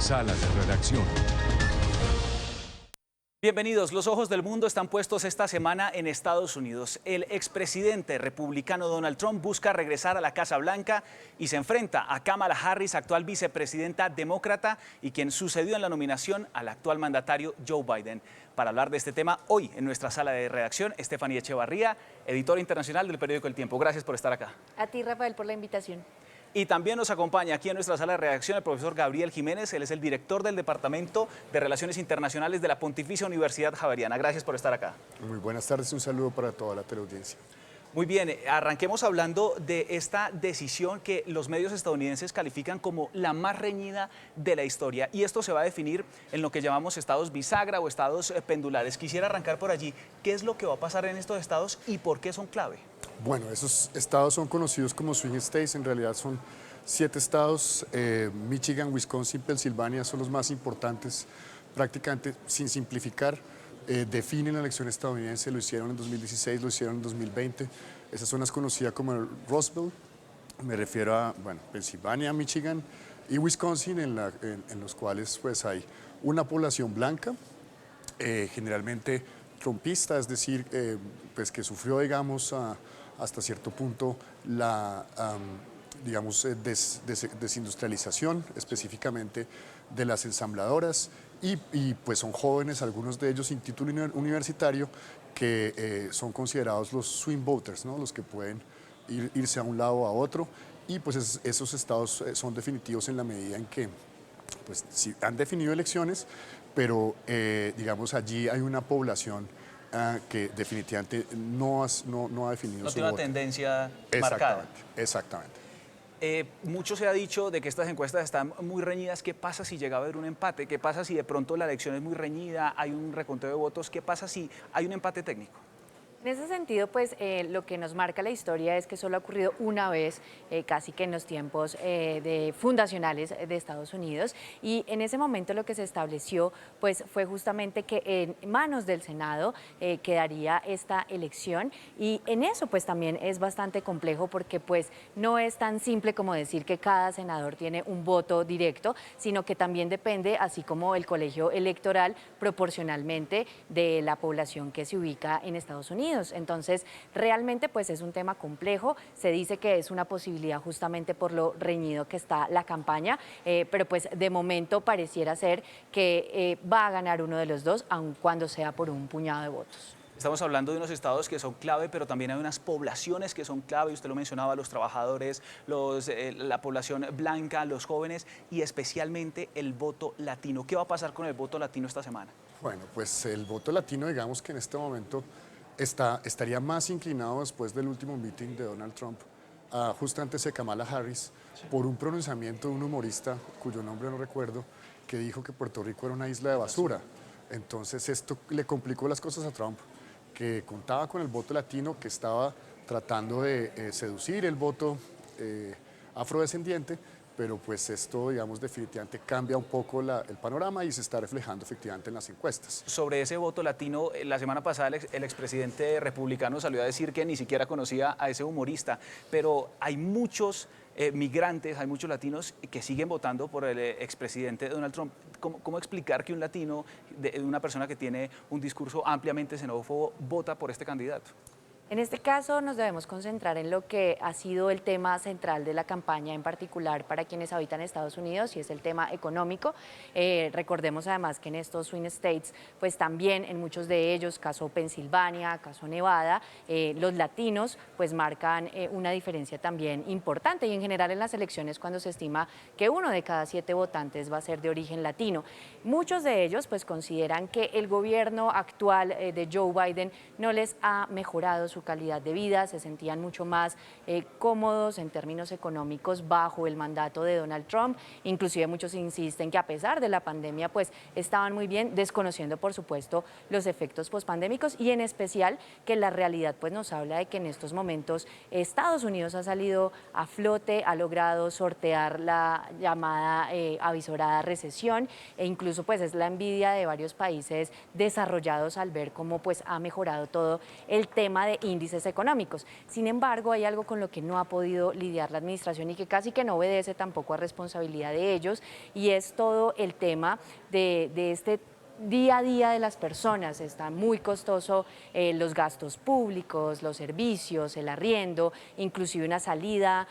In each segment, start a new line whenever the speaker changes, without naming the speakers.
Sala de Redacción.
Bienvenidos. Los ojos del mundo están puestos esta semana en Estados Unidos. El expresidente republicano Donald Trump busca regresar a la Casa Blanca y se enfrenta a Kamala Harris, actual vicepresidenta demócrata y quien sucedió en la nominación al actual mandatario Joe Biden. Para hablar de este tema, hoy en nuestra sala de redacción, Estefanía Echevarría, editora internacional del periódico El Tiempo. Gracias por estar acá.
A ti, Rafael, por la invitación.
Y también nos acompaña aquí en nuestra sala de redacción el profesor Gabriel Jiménez. Él es el director del Departamento de Relaciones Internacionales de la Pontificia Universidad Javeriana. Gracias por estar acá.
Muy buenas tardes, un saludo para toda la teleaudiencia.
Muy bien, arranquemos hablando de esta decisión que los medios estadounidenses califican como la más reñida de la historia. Y esto se va a definir en lo que llamamos estados bisagra o estados pendulares. Quisiera arrancar por allí. ¿Qué es lo que va a pasar en estos estados y por qué son clave?
Bueno, esos estados son conocidos como swing states, en realidad son 7 estados, Michigan, Wisconsin, Pensilvania son los más importantes, prácticamente sin simplificar, definen la elección estadounidense, lo hicieron en 2016, lo hicieron en 2020, esa zona es conocida como el Rust Belt, me refiero a, bueno, Pensilvania, Michigan y Wisconsin, en los cuales pues hay una población blanca, generalmente trumpista, es decir, pues que sufrió, digamos, hasta cierto punto la, digamos, desindustrialización, específicamente de las ensambladoras, y pues son jóvenes, algunos de ellos sin título universitario, que son considerados los swing voters, ¿no? Los que pueden irse a un lado o a otro, y pues esos estados son definitivos en la medida en que pues, sí, han definido elecciones, pero digamos allí hay una población que definitivamente no ha definido
No
su
tiene una
voto.
tendencia marcada.
Exactamente.
Mucho se ha dicho de que estas encuestas están muy reñidas. ¿Qué pasa si llega a haber un empate? ¿Qué pasa si de pronto la elección es muy reñida, hay un reconteo de votos? ¿Qué pasa si hay un empate técnico?
En ese sentido, pues lo que nos marca la historia es que solo ha ocurrido una vez, casi que en los tiempos fundacionales de Estados Unidos, y en ese momento lo que se estableció pues fue justamente que en manos del Senado quedaría esta elección, y en eso pues también es bastante complejo porque pues no es tan simple como decir que cada senador tiene un voto directo, sino que también depende, así como el colegio electoral, proporcionalmente de la población que se ubica en Estados Unidos. Entonces, realmente pues es un tema complejo, se dice que es una posibilidad justamente por lo reñido que está la campaña, pero pues de momento pareciera ser que va a ganar uno de los dos, aun cuando sea por un puñado de votos.
Estamos hablando de unos estados que son clave, pero también hay unas poblaciones que son clave. Usted lo mencionaba, los trabajadores, la población blanca, los jóvenes y especialmente el voto latino. ¿Qué va a pasar con el voto latino esta semana?
Bueno, pues el voto latino, digamos que en este momento estaría más inclinado después del último meeting de Donald Trump, justo antes de Kamala Harris, por un pronunciamiento de un humorista, cuyo nombre no recuerdo, que dijo que Puerto Rico era una isla de basura. Entonces esto le complicó las cosas a Trump, que contaba con el voto latino, que estaba tratando de seducir el voto afrodescendiente, pero pues esto, digamos, definitivamente cambia un poco el panorama y se está reflejando efectivamente en las encuestas.
Sobre ese voto latino, la semana pasada el expresidente republicano salió a decir que ni siquiera conocía a ese humorista, pero hay muchos migrantes, hay muchos latinos que siguen votando por el expresidente Donald Trump. ¿Cómo explicar que un latino, una persona que tiene un discurso ampliamente xenófobo, vota por este candidato?
En este caso nos debemos concentrar en lo que ha sido el tema central de la campaña, en particular para quienes habitan Estados Unidos, y es el tema económico. Recordemos además que en estos swing states, pues también en muchos de ellos, caso Pensilvania, caso Nevada, los latinos pues marcan una diferencia también importante, y en general en las elecciones cuando se estima que 1 de cada 7 votantes va a ser de origen latino. Muchos de ellos pues consideran que el gobierno actual de Joe Biden no les ha mejorado su calidad de vida, se sentían mucho más cómodos en términos económicos bajo el mandato de Donald Trump. Inclusive muchos insisten que a pesar de la pandemia pues estaban muy bien, desconociendo por supuesto los efectos pospandémicos, y en especial que la realidad pues nos habla de que en estos momentos Estados Unidos ha salido a flote, ha logrado sortear la llamada avisorada recesión, e incluso pues es la envidia de varios países desarrollados al ver cómo pues ha mejorado todo el tema de índices económicos. Sin embargo, hay algo con lo que no ha podido lidiar la administración y que casi que no obedece tampoco a responsabilidad de ellos, y es todo el tema de este día a día de las personas. Está muy costoso los gastos públicos, los servicios, el arriendo, inclusive una salida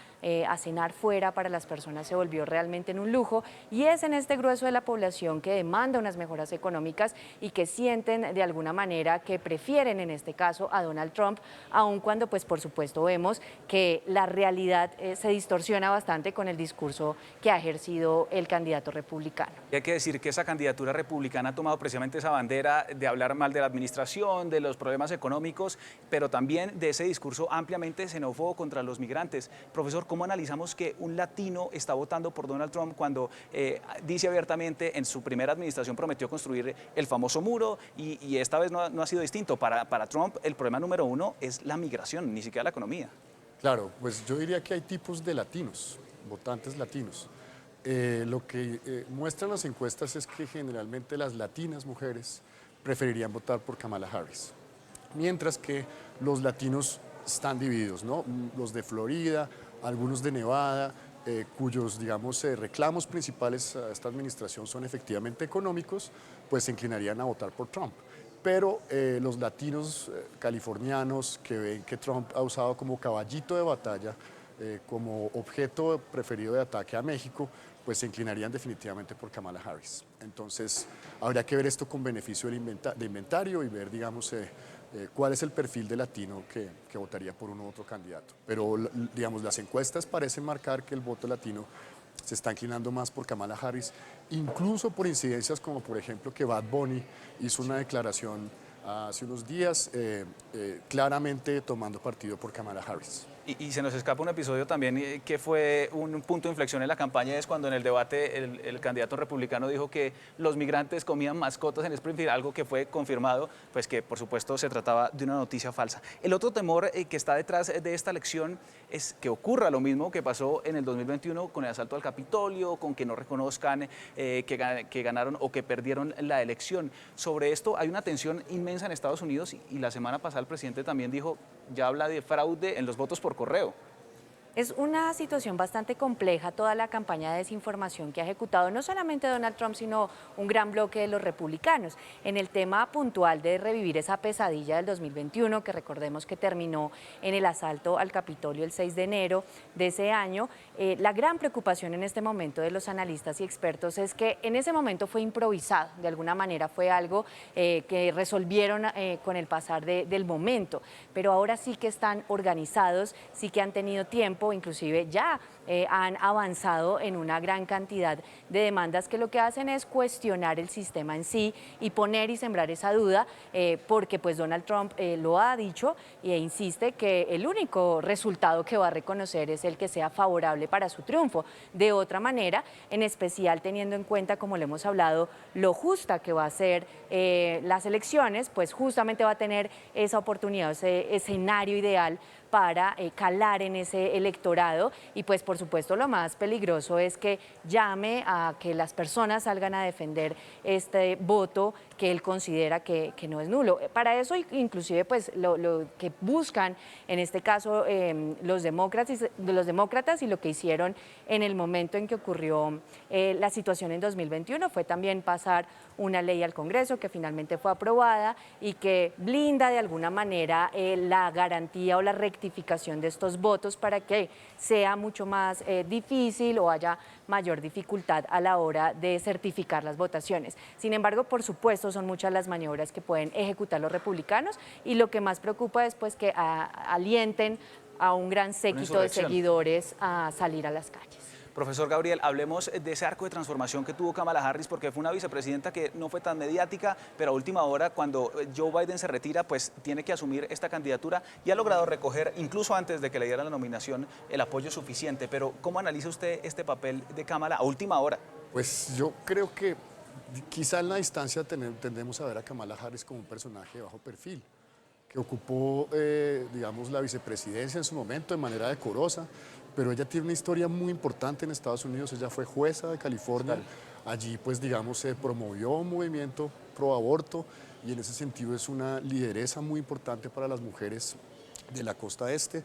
a cenar fuera para las personas se volvió realmente en un lujo, y es en este grueso de la población que demanda unas mejoras económicas y que sienten de alguna manera que prefieren en este caso a Donald Trump, aun cuando pues por supuesto vemos que la realidad se distorsiona bastante con el discurso que ha ejercido el candidato republicano.
Y hay que decir que esa candidatura republicana ha tomado precisamente esa bandera de hablar mal de la administración, de los problemas económicos, pero también de ese discurso ampliamente xenófobo contra los migrantes. Profesor, ¿cómo analizamos que un latino está votando por Donald Trump cuando dice abiertamente en su primera administración prometió construir el famoso muro y esta vez no ha sido distinto? Para Trump el problema número uno es la migración, ni siquiera la economía.
Claro, pues yo diría que hay tipos de latinos, votantes latinos. Lo que muestran las encuestas es que generalmente las latinas mujeres preferirían votar por Kamala Harris, mientras que los latinos están divididos, ¿no? Los de Florida, algunos de Nevada, cuyos, digamos, reclamos principales a esta administración son efectivamente económicos, pues se inclinarían a votar por Trump. Pero los latinos californianos que ven que Trump ha usado como caballito de batalla, como objeto preferido de ataque a México, pues se inclinarían definitivamente por Kamala Harris. Entonces, habría que ver esto con beneficio de inventario y ver, digamos, cuál es el perfil de latino que votaría por uno u otro candidato. Pero, digamos, las encuestas parecen marcar que el voto latino se está inclinando más por Kamala Harris, incluso por incidencias como, por ejemplo, que Bad Bunny hizo una declaración hace unos días claramente tomando partido por Kamala Harris.
Y se nos escapa un episodio también que fue un punto de inflexión en la campaña, es cuando en el debate el candidato republicano dijo que los migrantes comían mascotas en Springfield, algo que fue confirmado, pues que por supuesto se trataba de una noticia falsa. El otro temor que está detrás de esta elección es que ocurra lo mismo que pasó en el 2021 con el asalto al Capitolio, con que no reconozcan que ganaron o que perdieron la elección. Sobre esto hay una tensión inmensa en Estados Unidos y la semana pasada el presidente también dijo, ya habla de fraude en los votos por correo.
Es una situación bastante compleja toda la campaña de desinformación que ha ejecutado no solamente Donald Trump, sino un gran bloque de los republicanos. En el tema puntual de revivir esa pesadilla del 2021, que recordemos que terminó en el asalto al Capitolio el 6 de enero de ese año, la gran preocupación en este momento de los analistas y expertos es que en ese momento fue improvisado, de alguna manera fue algo que resolvieron con el pasar del momento, pero ahora sí que están organizados, sí que han tenido tiempo, inclusive ya han avanzado en una gran cantidad de demandas que lo que hacen es cuestionar el sistema en sí y poner y sembrar esa duda, porque pues Donald Trump lo ha dicho e insiste que el único resultado que va a reconocer es el que sea favorable para su triunfo. De otra manera, en especial teniendo en cuenta, como le hemos hablado, lo justa que va a ser las elecciones, pues justamente va a tener esa oportunidad, ese escenario ideal para calar en ese electorado y pues por supuesto lo más peligroso es que llame a que las personas salgan a defender este voto que él considera que no es nulo. Para eso inclusive pues lo que buscan en este caso los demócratas y lo que hicieron en el momento en que ocurrió la situación en 2021 fue también pasar una ley al Congreso que finalmente fue aprobada y que blinda de alguna manera la garantía o la rectificación de estos votos para que sea mucho más difícil o haya mayor dificultad a la hora de certificar las votaciones. Sin embargo, por supuesto, son muchas las maniobras que pueden ejecutar los republicanos y lo que más preocupa es pues que alienten a un gran séquito de seguidores a salir a las calles.
Profesor Gabriel, hablemos de ese arco de transformación que tuvo Kamala Harris, porque fue una vicepresidenta que no fue tan mediática, pero a última hora, cuando Joe Biden se retira, pues tiene que asumir esta candidatura y ha logrado recoger, incluso antes de que le diera la nominación, el apoyo suficiente. Pero, ¿cómo analiza usted este papel de Kamala a última hora?
Pues yo creo que quizá en la distancia tendemos a ver a Kamala Harris como un personaje de bajo perfil, que ocupó, digamos, la vicepresidencia en su momento de manera decorosa, pero ella tiene una historia muy importante en Estados Unidos. Ella fue jueza de California, allí pues digamos se promovió un movimiento pro aborto y en ese sentido es una lideresa muy importante para las mujeres de la costa este,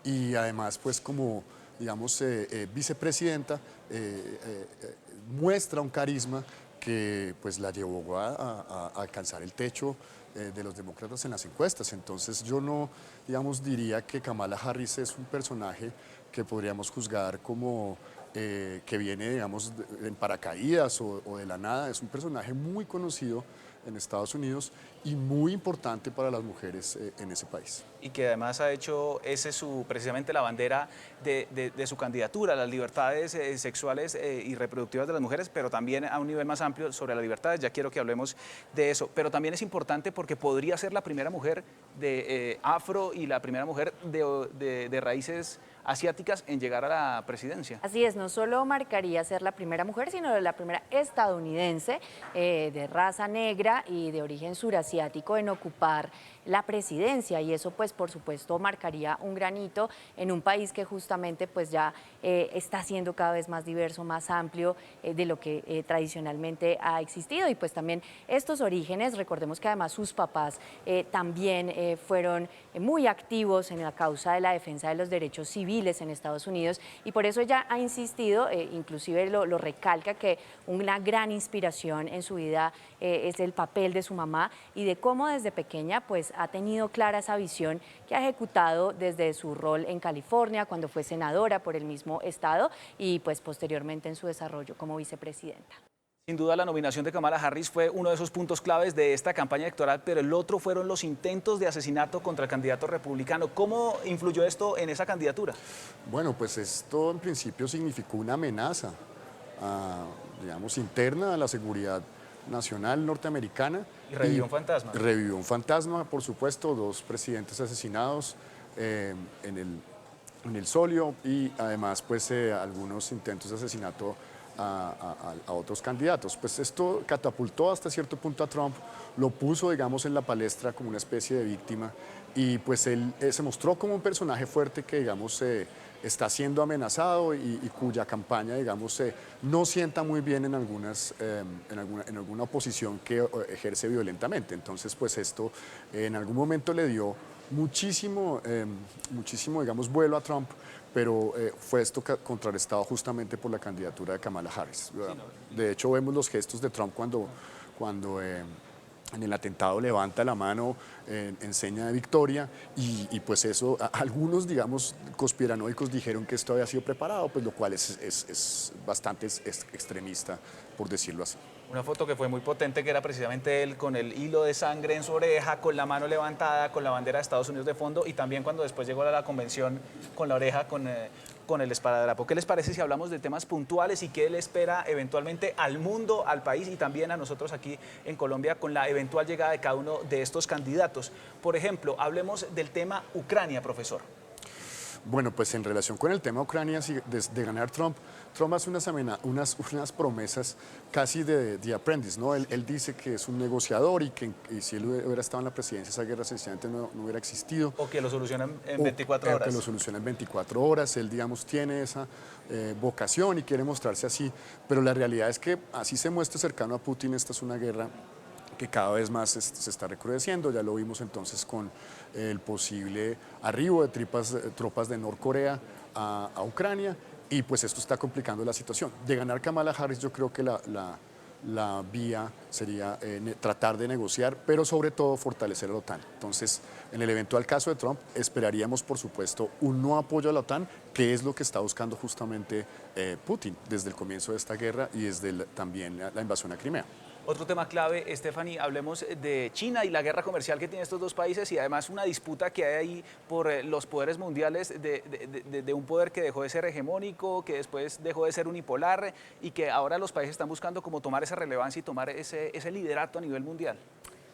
y además pues como digamos vicepresidenta muestra un carisma que pues la llevó a alcanzar el techo de los demócratas en las encuestas. Entonces yo no, digamos, diría que Kamala Harris es un personaje que podríamos juzgar como que viene, digamos, en paracaídas o de la nada. Es un personaje muy conocido en Estados Unidos y muy importante para las mujeres en ese país.
Y que además ha hecho precisamente la bandera de su candidatura, las libertades sexuales y reproductivas de las mujeres, pero también a un nivel más amplio sobre las libertades. Ya quiero que hablemos de eso. Pero también es importante porque podría ser la primera mujer de afro y la primera mujer de raíces asiáticas en llegar a la presidencia.
Así es, no solo marcaría ser la primera mujer, sino la primera estadounidense de raza negra y de origen surasiático en ocupar la presidencia, y eso pues por supuesto marcaría un granito en un país que justamente pues ya está siendo cada vez más diverso, más amplio de lo que tradicionalmente ha existido. Y pues también estos orígenes, recordemos que además sus papás también fueron muy activos en la causa de la defensa de los derechos civiles en Estados Unidos, y por eso ella ha insistido, inclusive lo recalca, que una gran inspiración en su vida es el papel de su mamá y de cómo desde pequeña pues ha tenido clara esa visión que ha ejecutado desde su rol en California, cuando fue senadora por el mismo estado, y pues posteriormente en su desarrollo como vicepresidenta.
Sin duda la nominación de Kamala Harris fue uno de esos puntos claves de esta campaña electoral, pero el otro fueron los intentos de asesinato contra el candidato republicano. ¿Cómo influyó esto en esa candidatura?
Bueno, pues esto en principio significó una amenaza, digamos, interna a la seguridad nacional norteamericana.
Y revivió un fantasma.
Revivió un fantasma, por supuesto, 2 presidentes asesinados en el Solio, y además pues algunos intentos de asesinato a otros candidatos. Pues esto catapultó hasta cierto punto a Trump, lo puso, digamos, en la palestra como una especie de víctima, y pues él se mostró como un personaje fuerte que, digamos, está siendo amenazado y cuya campaña, digamos, no sienta muy bien en alguna oposición que ejerce violentamente. Entonces, pues esto en algún momento le dio muchísimo, digamos, vuelo a Trump, pero fue esto contrarrestado justamente por la candidatura de Kamala Harris. De hecho, vemos los gestos de Trump cuando en el atentado levanta la mano en seña de victoria, y pues eso, algunos, digamos, conspiranoicos dijeron que esto había sido preparado, pues lo cual es bastante extremista, por decirlo así.
Una foto que fue muy potente, que era precisamente él con el hilo de sangre en su oreja, con la mano levantada, con la bandera de Estados Unidos de fondo, y también cuando después llegó a la convención con la oreja, con el esparadrapo. ¿Qué les parece si hablamos de temas puntuales y qué le espera eventualmente al mundo, al país y también a nosotros aquí en Colombia con la eventual llegada de cada uno de estos candidatos? Por ejemplo, hablemos del tema Ucrania, profesor.
Bueno, pues en relación con el tema Ucrania, de ganar Trump hace unas promesas casi de The Apprentice, ¿no? Él dice que es un negociador y que si él hubiera estado en la presidencia, esa guerra sencillamente no hubiera existido.
O que lo solucionan en 24 horas.
Que lo solucionan en 24 horas. Él, digamos, tiene esa vocación y quiere mostrarse así, pero la realidad es que así se muestra cercano a Putin. Esta es una guerra que cada vez más se está recrudeciendo. Ya lo vimos entonces con el posible arribo de tropas de Norcorea a Ucrania, y pues esto está complicando la situación. De ganar Kamala Harris, yo creo que la vía sería tratar de negociar, pero sobre todo fortalecer a la OTAN. Entonces, en el eventual caso de Trump, esperaríamos, por supuesto, un no apoyo a la OTAN, que es lo que está buscando justamente Putin desde el comienzo de esta guerra y desde también la invasión a Crimea.
Otro tema clave, Stephanie, hablemos de China y la guerra comercial que tienen estos dos países, y además una disputa que hay ahí por los poderes mundiales de un poder que dejó de ser hegemónico, que después dejó de ser unipolar y que ahora los países están buscando como tomar esa relevancia y tomar ese liderato a nivel mundial.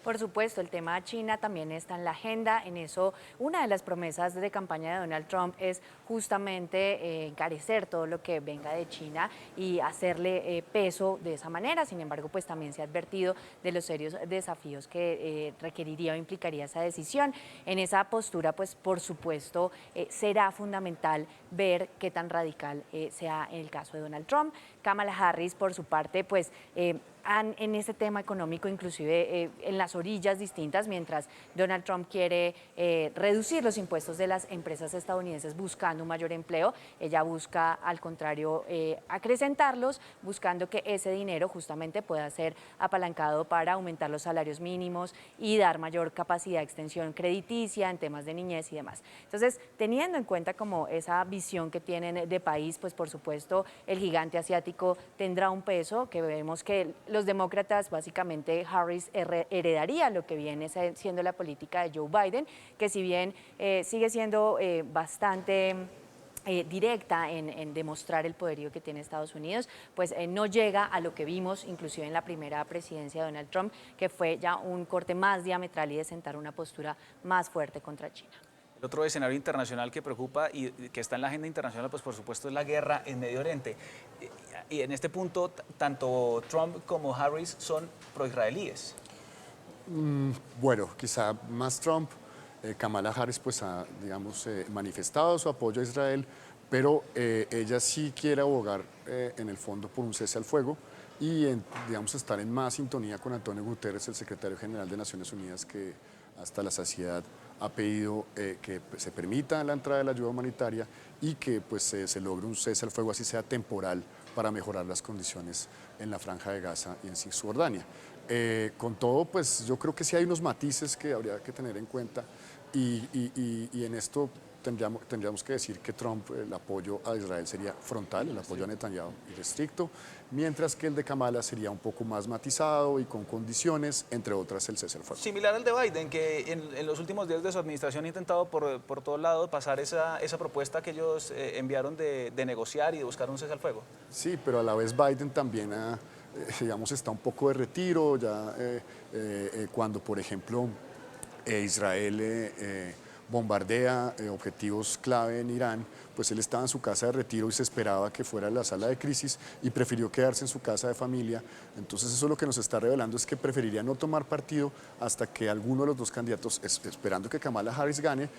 Por supuesto, el tema China también está en la agenda. En eso, una de las promesas de campaña de Donald Trump es justamente encarecer todo lo que venga de China y hacerle peso de esa manera. Sin embargo, pues también se ha advertido de los serios desafíos que requeriría o implicaría esa decisión. En esa postura, pues por supuesto, será fundamental ver qué tan radical sea en el caso de Donald Trump. Kamala Harris, por su parte, pues en ese tema económico, inclusive en las orillas distintas, mientras Donald Trump quiere reducir los impuestos de las empresas estadounidenses buscando un mayor empleo, ella busca, al contrario, acrecentarlos, buscando que ese dinero justamente pueda ser apalancado para aumentar los salarios mínimos y dar mayor capacidad de extensión crediticia en temas de niñez y demás. Entonces, teniendo en cuenta como esa visión que tienen de país, pues por supuesto el gigante asiático tendrá un peso que vemos que los demócratas, básicamente Harris heredaría lo que viene siendo la política de Joe Biden, que si bien sigue siendo bastante directa en demostrar el poderío que tiene Estados Unidos, pues no llega a lo que vimos inclusive en la primera presidencia de Donald Trump, que fue ya un corte más diametral y de sentar una postura más fuerte contra China.
El otro escenario internacional que preocupa y que está en la agenda internacional, pues por supuesto es la guerra en Medio Oriente. Y en este punto, tanto Trump como Harris son proisraelíes.
Bueno, quizá más Trump. Kamala Harris pues ha, digamos, manifestado su apoyo a Israel, pero ella sí quiere abogar en el fondo por un cese al fuego y, digamos, estar en más sintonía con Antonio Guterres, el secretario general de Naciones Unidas, que hasta la saciedad ha pedido que se permita la entrada de la ayuda humanitaria y que pues, se logre un cese al fuego, así sea temporal, para mejorar las condiciones en la Franja de Gaza y en Cisjordania. Con todo, pues yo creo que sí hay unos matices que habría que tener en cuenta y en esto tendríamos que decir que Trump, el apoyo a Israel sería frontal, el apoyo a Netanyahu irrestricto, mientras que el de Kamala sería un poco más matizado y con condiciones, entre otras el cese al fuego.
Similar al de Biden, que en los últimos días de su administración ha intentado por todos lados pasar esa propuesta que ellos enviaron de negociar y de buscar un cese al fuego.
Sí, pero a la vez Biden también digamos, está un poco de retiro, ya cuando, por ejemplo, Israel bombardea objetivos clave en Irán, pues él estaba en su casa de retiro y se esperaba que fuera la sala de crisis y prefirió quedarse en su casa de familia. Entonces eso lo que nos está revelando es que preferiría no tomar partido hasta que alguno de los dos candidatos, esperando que Kamala Harris gane,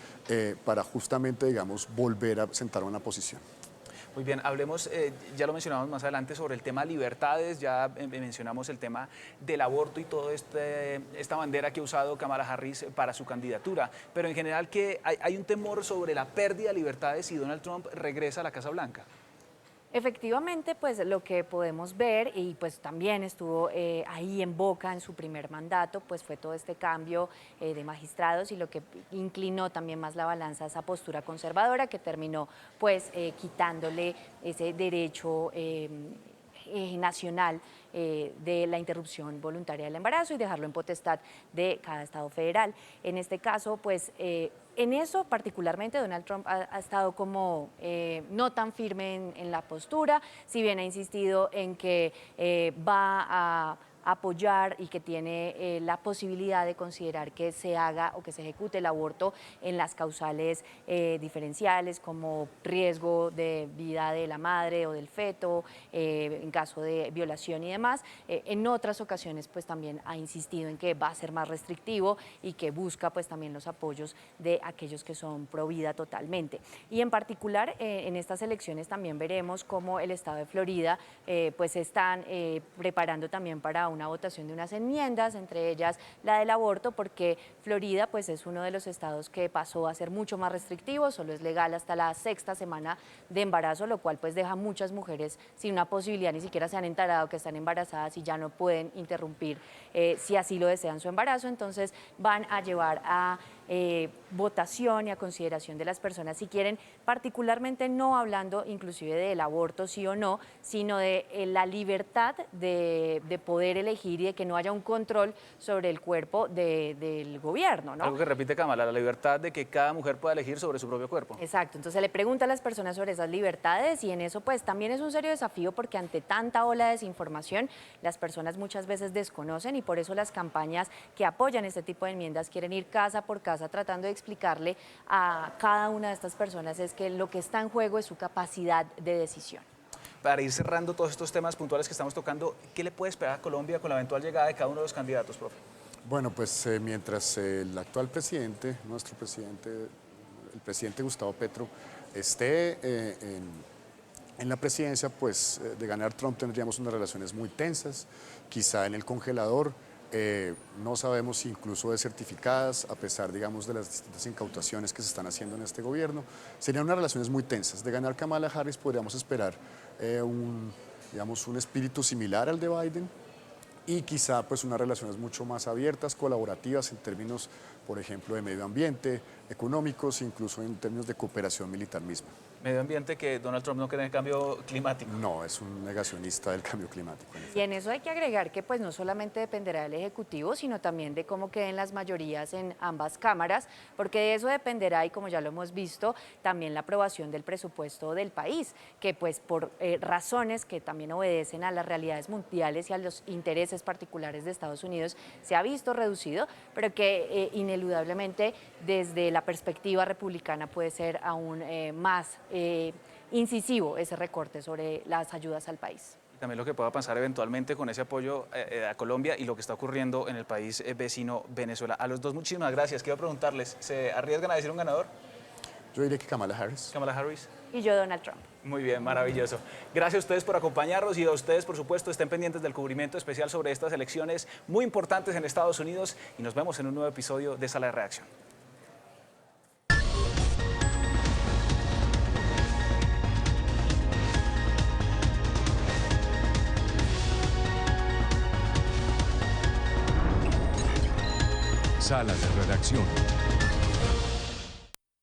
para justamente, digamos, volver a sentar una posición.
Muy bien, hablemos, ya lo mencionamos más adelante, sobre el tema libertades, ya mencionamos el tema del aborto y toda esta bandera que ha usado Kamala Harris para su candidatura, pero en general que hay un temor sobre la pérdida de libertades si Donald Trump regresa a la Casa Blanca.
Efectivamente, pues lo que podemos ver, y pues también estuvo ahí en boca en su primer mandato, pues fue todo este cambio de magistrados y lo que inclinó también más la balanza a esa postura conservadora que terminó pues quitándole ese derecho nacional de la interrupción voluntaria del embarazo y dejarlo en potestad de cada estado federal. En este caso, pues en eso particularmente Donald Trump ha estado como no tan firme en la postura, si bien ha insistido en que va a apoyar y que tiene la posibilidad de considerar que se haga o que se ejecute el aborto en las causales diferenciales como riesgo de vida de la madre o del feto, en caso de violación y demás. En otras ocasiones pues también ha insistido en que va a ser más restrictivo y que busca pues también los apoyos de aquellos que son pro vida totalmente. Y en particular en estas elecciones también veremos cómo el estado de Florida pues están preparando también para una votación de unas enmiendas, entre ellas la del aborto, porque Florida pues es uno de los estados que pasó a ser mucho más restrictivo, solo es legal hasta la 6ª semana de embarazo, lo cual pues deja a muchas mujeres sin una posibilidad, ni siquiera se han enterado que están embarazadas y ya no pueden interrumpir si así lo desean su embarazo. Entonces van a llevar a votación y a consideración de las personas si quieren, particularmente no hablando inclusive del aborto sí o no, sino de la libertad de poder elegir y de que no haya un control sobre el cuerpo del gobierno, ¿no?
Algo que repite Kamala, la libertad de que cada mujer pueda elegir sobre su propio cuerpo.
Exacto, entonces le pregunta a las personas sobre esas libertades y en eso pues también es un serio desafío porque ante tanta ola de desinformación las personas muchas veces desconocen y por eso las campañas que apoyan este tipo de enmiendas quieren ir casa por casa tratando de explicarle a cada una de estas personas es que lo que está en juego es su capacidad de decisión.
Para ir cerrando todos estos temas puntuales que estamos tocando, ¿qué le puede esperar a Colombia con la eventual llegada de cada uno de los candidatos, profe?
Bueno, pues mientras el actual presidente, nuestro presidente, el presidente Gustavo Petro, esté En la presidencia, pues de ganar Trump tendríamos unas relaciones muy tensas, quizá en el congelador, no sabemos si incluso desertificadas, a pesar, digamos, de las distintas incautaciones que se están haciendo en este gobierno. Serían unas relaciones muy tensas. De ganar Kamala Harris podríamos esperar un espíritu similar al de Biden y quizá pues unas relaciones mucho más abiertas, colaborativas en términos, por ejemplo, de medio ambiente, económicos, incluso en términos de cooperación militar misma.
Medio ambiente, que Donald Trump no cree en el cambio climático.
No, es un negacionista del cambio climático.
Y en eso hay que agregar que pues no solamente dependerá del Ejecutivo, sino también de cómo queden las mayorías en ambas cámaras, porque de eso dependerá, y como ya lo hemos visto, también la aprobación del presupuesto del país, que pues por razones que también obedecen a las realidades mundiales y a los intereses particulares de Estados Unidos, se ha visto reducido, pero que ineludablemente desde la perspectiva republicana puede ser aún más incisivo ese recorte sobre las ayudas al país.
También lo que pueda pasar eventualmente con ese apoyo a Colombia y lo que está ocurriendo en el país vecino Venezuela. A los dos, muchísimas gracias. Quiero preguntarles, ¿se arriesgan a decir un ganador?
Yo diría que Kamala Harris.
Kamala Harris.
Y yo, Donald Trump.
Muy bien, maravilloso. Gracias a ustedes por acompañarnos y a ustedes, por supuesto, estén pendientes del cubrimiento especial sobre estas elecciones muy importantes en Estados Unidos y nos vemos en un nuevo episodio de Sala de Reacción.
Sala de Redacción.